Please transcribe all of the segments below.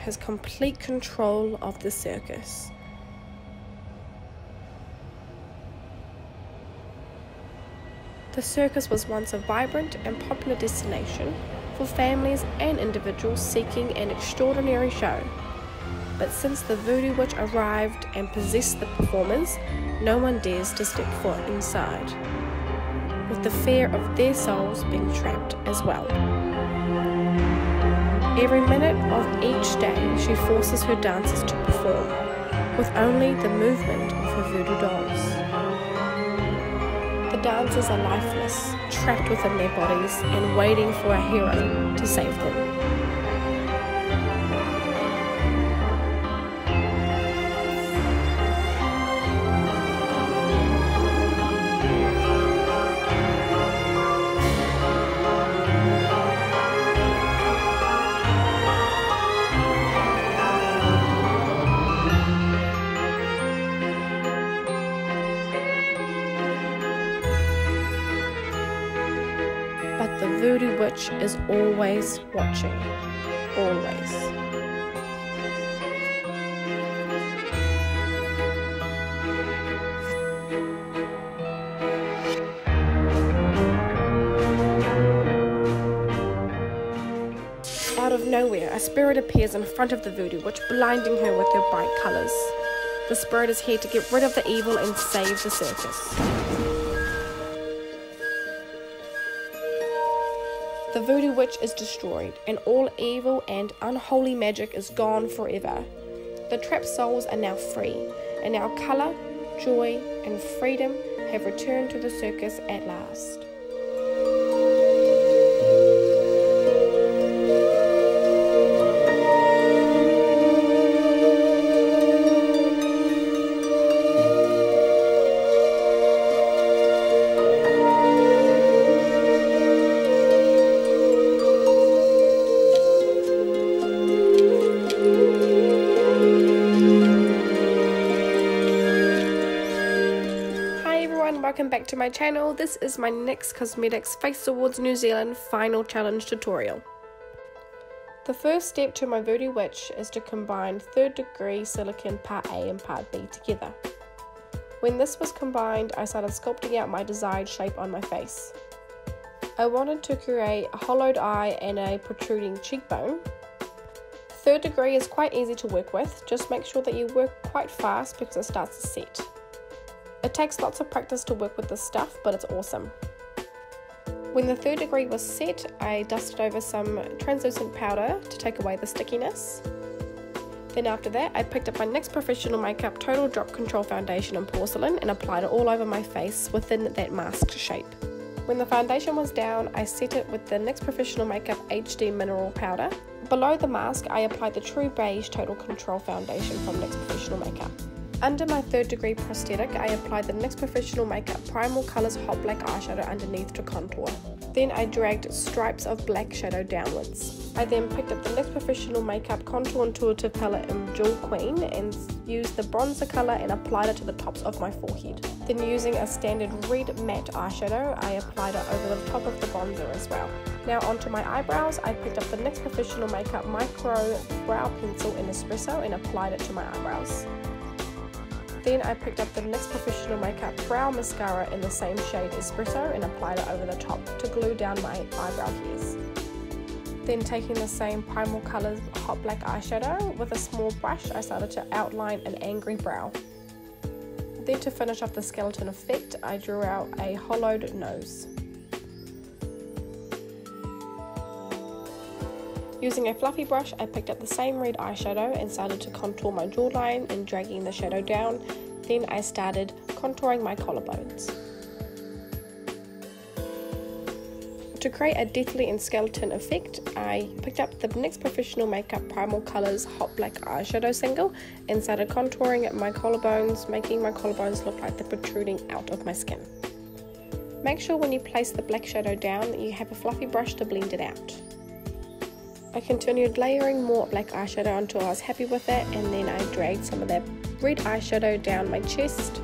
has complete control of the circus. The circus was once a vibrant and popular destination for families and individuals seeking an extraordinary show. But since the Voodoo Witch arrived and possessed the performers, no one dares to step foot inside, with the fear of their souls being trapped as well. Every minute of each day she forces her dancers to perform, with only the movement of her voodoo dolls. The dancers are lifeless, trapped within their bodies and waiting for a hero to save them. But the Voodoo Witch is always watching, always. Out of nowhere, a spirit appears in front of the Voodoo Witch, blinding her with her bright colours. The spirit is here to get rid of the evil and save the circus. The Voodoo Witch is destroyed, and all evil and unholy magic is gone forever. The trapped souls are now free, and now colour, joy, and freedom have returned to the circus at last. Welcome back to my channel. This is my NYX Cosmetics Face Awards New Zealand final challenge tutorial. The first step to my Voodoo Witch is to combine 3rd degree silicone part A and part B together. When this was combined, I started sculpting out my desired shape on my face. I wanted to create a hollowed eye and a protruding cheekbone. 3rd degree is quite easy to work with, just make sure that you work quite fast because it starts to set. It takes lots of practice to work with this stuff, but it's awesome. When the 3rd degree was set, I dusted over some translucent powder to take away the stickiness. Then after that, I picked up my NYX Professional Makeup Total Drop Control Foundation in Porcelain and applied it all over my face within that masked shape. When the foundation was down, I set it with the NYX Professional Makeup HD Mineral Powder. Below the mask, I applied the True Beige Total Control Foundation from NYX Professional Makeup. Under my 3rd degree prosthetic, I applied the NYX Professional Makeup Primal Colours Hot Black Eyeshadow underneath to contour. Then I dragged stripes of black shadow downwards. I then picked up the NYX Professional Makeup Contour Intuitive Palette in Jewel Queen and used the bronzer colour and applied it to the tops of my forehead. Then using a standard red matte eyeshadow, I applied it over the top of the bronzer as well. Now onto my eyebrows, I picked up the NYX Professional Makeup Micro Brow Pencil in Espresso and applied it to my eyebrows. Then I picked up the NYX Professional Makeup Brow Mascara in the same shade Espresso and applied it over the top to glue down my eyebrow hairs. Then taking the same Primal Colours Hot Black Eyeshadow, with a small brush I started to outline an angry brow. Then to finish off the skeleton effect, I drew out a hollowed nose. Using a fluffy brush, I picked up the same red eyeshadow and started to contour my jawline and dragging the shadow down. Then I started contouring my collarbones. To create a deathly and skeleton effect, I picked up the NYX Professional Makeup Primal Colours Hot Black Eyeshadow single and started contouring my collarbones, making my collarbones look like they're protruding out of my skin. Make sure when you place the black shadow down that you have a fluffy brush to blend it out. I continued layering more black eyeshadow until I was happy with it, and then I dragged some of that red eyeshadow down my chest.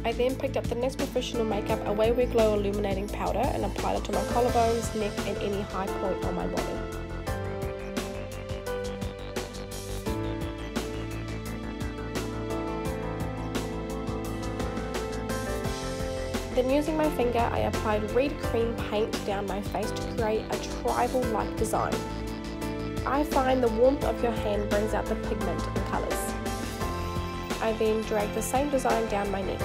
I then picked up the NYX Professional Makeup Away We Glow Illuminating Powder and applied it to my collarbones, neck and any high point on my body. Then using my finger, I applied red cream paint down my face to create a tribal-like design. I find the warmth of your hand brings out the pigment and colours. I then dragged the same design down my neck.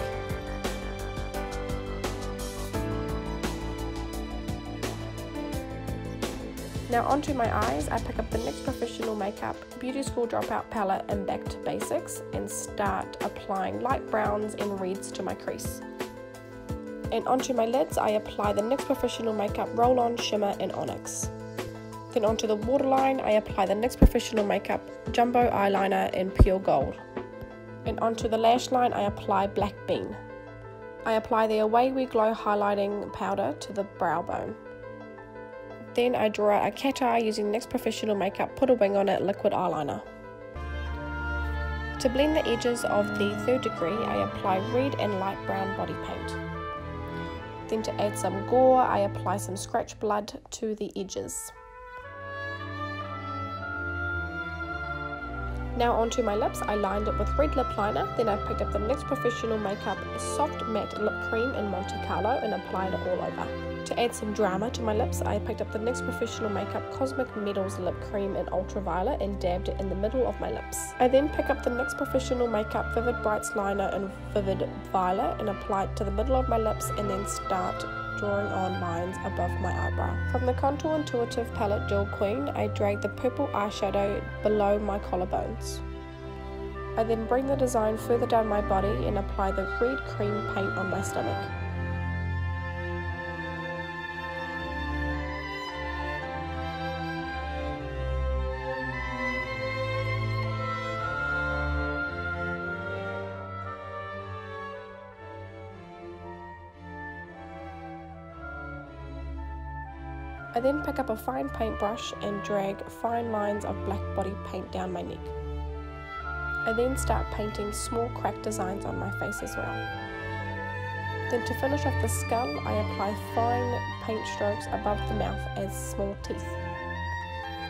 Now onto my eyes, I pick up the NYX Professional Makeup Beauty School Dropout Palette and Back to Basics and start applying light browns and reds to my crease. And onto my lids, I apply the NYX Professional Makeup Roll On Shimmer in Onyx. Then onto the waterline, I apply the NYX Professional Makeup Jumbo Eyeliner in Pure Gold. And onto the lash line, I apply Black Bean. I apply the Away We Glow Highlighting Powder to the brow bone. Then I draw a cat eye using NYX Professional Makeup Put a Wing on It liquid eyeliner. To blend the edges of the third degree, I apply red and light brown body paint. Then to add some gore, I apply some scratch blood to the edges. Now onto my lips, I lined it with red lip liner, then I picked up the NYX Professional Makeup Soft Matte Lip Cream in Monte Carlo and applied it all over. To add some drama to my lips, I picked up the NYX Professional Makeup Cosmic Metals Lip Cream in Ultraviolet and dabbed it in the middle of my lips. I then pick up the NYX Professional Makeup Vivid Brights Liner in Vivid Violet and apply it to the middle of my lips and then start drawing on lines above my eyebrow. From the Contour Intuitive palette Jewel Queen, I drag the purple eyeshadow below my collarbones. I then bring the design further down my body and apply the red cream paint on my stomach. I then pick up a fine paintbrush and drag fine lines of black body paint down my neck. I then start painting small crack designs on my face as well. Then to finish off the skull, I apply fine paint strokes above the mouth as small teeth.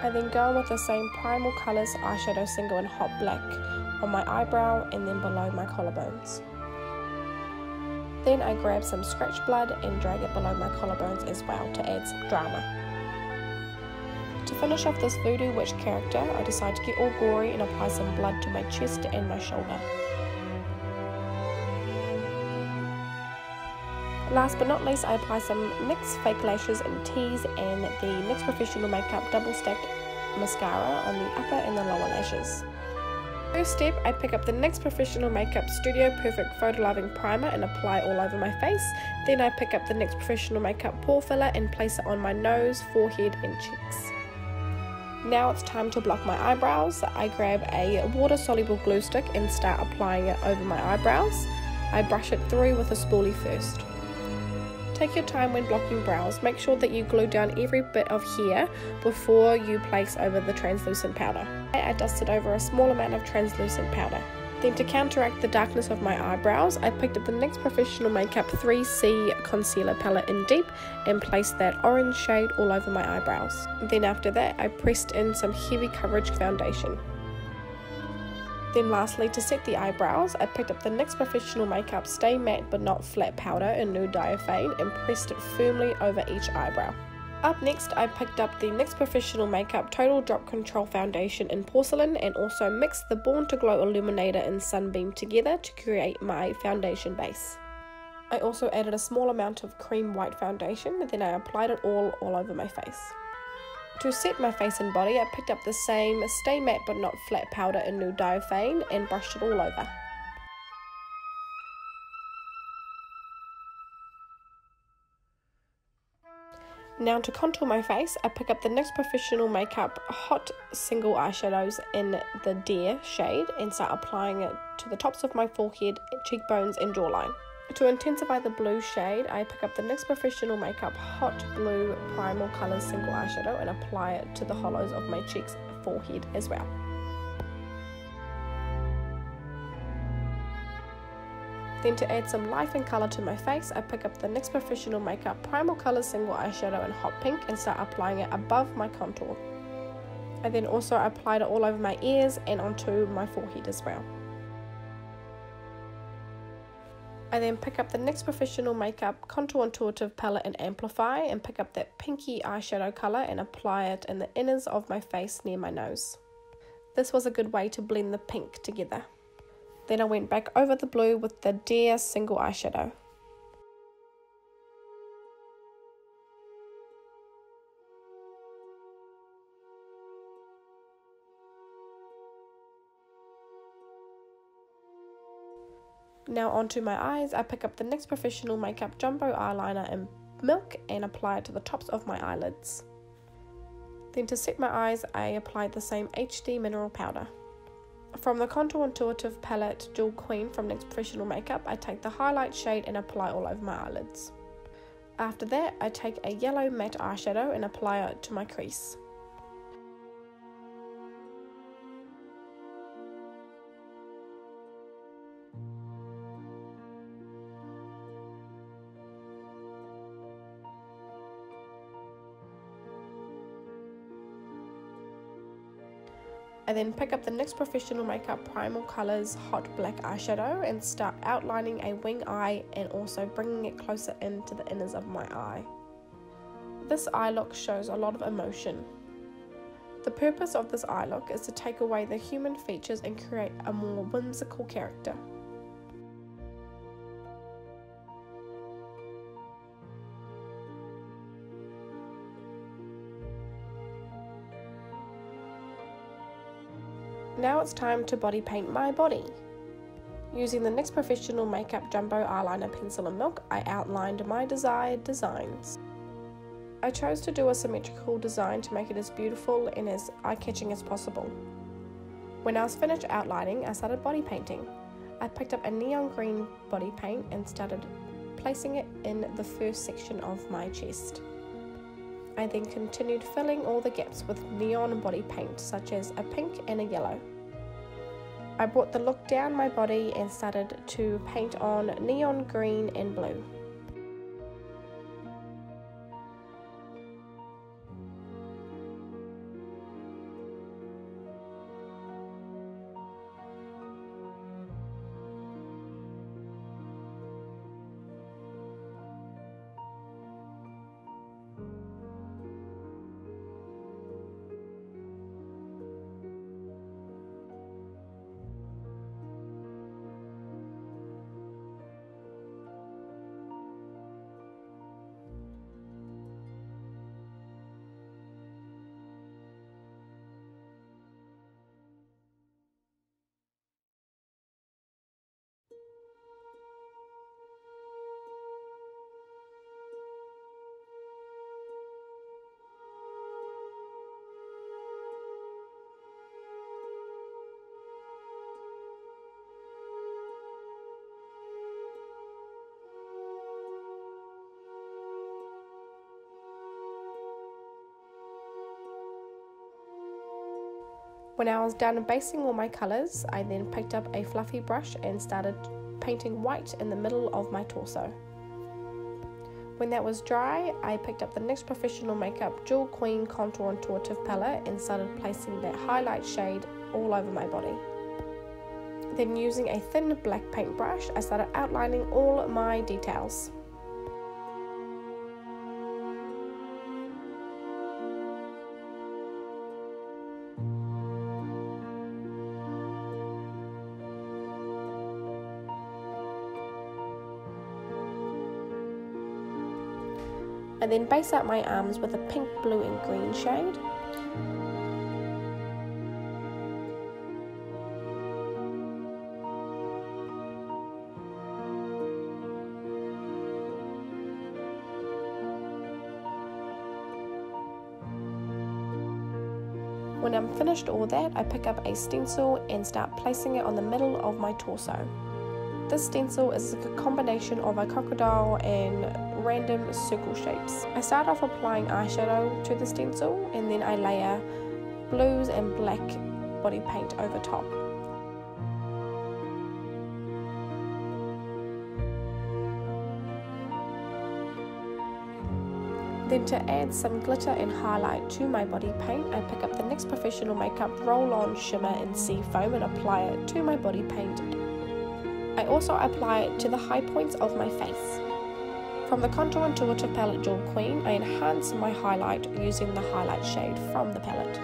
I then go on with the same Primal Colours eyeshadow single in Hot Black on my eyebrow and then below my collarbones. Then I grab some scratch blood and drag it below my collarbones as well to add some drama. To finish off this Voodoo Witch character, I decide to get all gory and apply some blood to my chest and my shoulder. Last but not least, I apply some NYX fake lashes and tease and the NYX Professional Makeup Double Stacked Mascara on the upper and the lower lashes. First step, I pick up the NYX Professional Makeup Studio Perfect Photo Loving Primer and apply all over my face. Then I pick up the NYX Professional Makeup Pore Filler and place it on my nose, forehead and cheeks. Now it's time to block my eyebrows. I grab a water-soluble glue stick and start applying it over my eyebrows. I brush it through with a spoolie first. Take your time when blocking brows. Make sure that you glue down every bit of hair before you place over the translucent powder. I dusted over a small amount of translucent powder. Then to counteract the darkness of my eyebrows, I picked up the NYX Professional Makeup 3C Concealer Palette in Deep and placed that orange shade all over my eyebrows. Then after that, I pressed in some heavy coverage foundation. Then lastly, to set the eyebrows, I picked up the NYX Professional Makeup Stay Matte But Not Flat Powder in Nude Diaphane and pressed it firmly over each eyebrow. Up next, I picked up the NYX Professional Makeup Total Drop Control Foundation in Porcelain and also mixed the Born to Glow Illuminator in Sunbeam together to create my foundation base. I also added a small amount of cream white foundation, then I applied it all over my face. To set my face and body, I picked up the same Stay Matte But Not Flat powder in Nude Diaphane and brushed it all over. Now to contour my face, I pick up the NYX Professional Makeup Hot Single Eyeshadows in the Dare shade and start applying it to the tops of my forehead, cheekbones and jawline. To intensify the blue shade, I pick up the NYX Professional Makeup Hot Blue Primal Colours Single Eyeshadow and apply it to the hollows of my cheeks and forehead as well. Then to add some life and colour to my face, I pick up the NYX Professional Makeup Primal Colours Single Eyeshadow in Hot Pink and start applying it above my contour. I then also applied it all over my ears and onto my forehead as well. I then pick up the NYX Professional Makeup Contour Intuitive Palette and Amplify and pick up that pinky eyeshadow colour and apply it in the inners of my face near my nose. This was a good way to blend the pink together. Then I went back over the blue with the Dear single eyeshadow. Now onto my eyes, I pick up the NYX Professional Makeup Jumbo Eyeliner in Milk and apply it to the tops of my eyelids. Then to set my eyes, I apply the same HD Mineral Powder. From the Contour Intuitive Palette Jewel Queen from NYX Professional Makeup, I take the highlight shade and apply all over my eyelids. After that, I take a yellow matte eyeshadow and apply it to my crease. I then pick up the NYX Professional Makeup Primal Colours Hot Black Eyeshadow and start outlining a wing eye and also bringing it closer into the inners of my eye. This eye look shows a lot of emotion. The purpose of this eye look is to take away the human features and create a more whimsical character. Now it's time to body paint my body. Using the NYX Professional Makeup Jumbo Eyeliner Pencil in Milk, I outlined my desired designs. I chose to do a symmetrical design to make it as beautiful and as eye-catching as possible. When I was finished outlining, I started body painting. I picked up a neon green body paint and started placing it in the first section of my chest. I then continued filling all the gaps with neon body paint such as a pink and a yellow. I brought the look down my body and started to paint on neon green and blue. When I was done basing all my colours, I then picked up a fluffy brush and started painting white in the middle of my torso. When that was dry, I picked up the NYX Professional Makeup Jewel Queen Contour Intuitive Palette and started placing that highlight shade all over my body. Then using a thin black paintbrush, I started outlining all my details. I then base out my arms with a pink, blue and green shade. When I'm finished all that, I pick up a stencil and start placing it on the middle of my torso. This stencil is a combination of a crocodile and random circle shapes. I start off applying eyeshadow to the stencil and then I layer blues and black body paint over top. Then to add some glitter and highlight to my body paint, I pick up the NYX Professional Makeup Roll-On Shimmer in Sea Foam and apply it to my body paint. I also apply it to the high points of my face. From the Contour Intuitive palette Jewel Queen, I enhance my highlight using the highlight shade from the palette.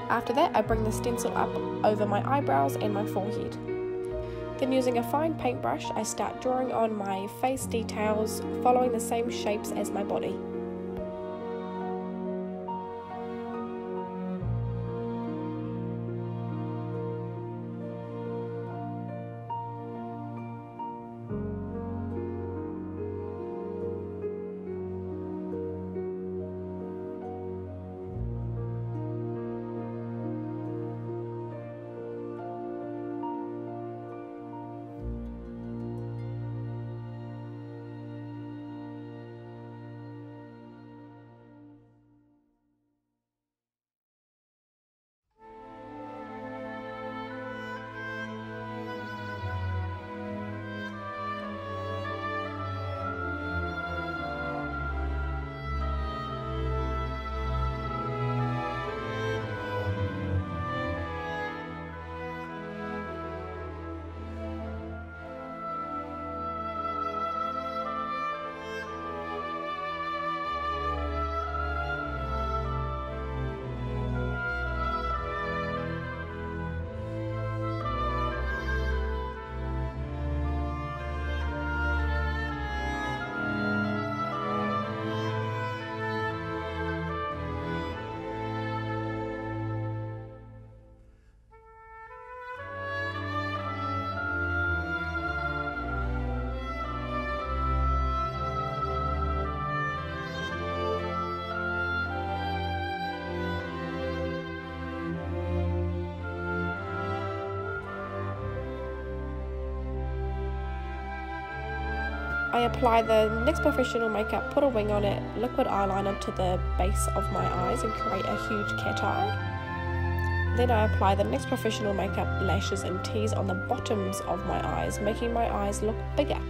After that, I bring the stencil up over my eyebrows and my forehead. Then using a fine paintbrush, I start drawing on my face details, following the same shapes as my body. I apply the NYX Professional Makeup Put a Wing on It liquid eyeliner to the base of my eyes and create a huge cat eye. Then I apply the NYX Professional Makeup lashes and tease on the bottoms of my eyes, making my eyes look bigger.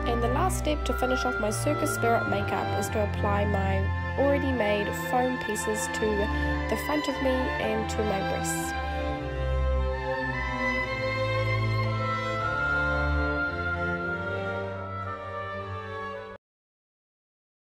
And the last step to finish off my Circus Spirit makeup is to apply my already made foam pieces to the front of me and to my breasts.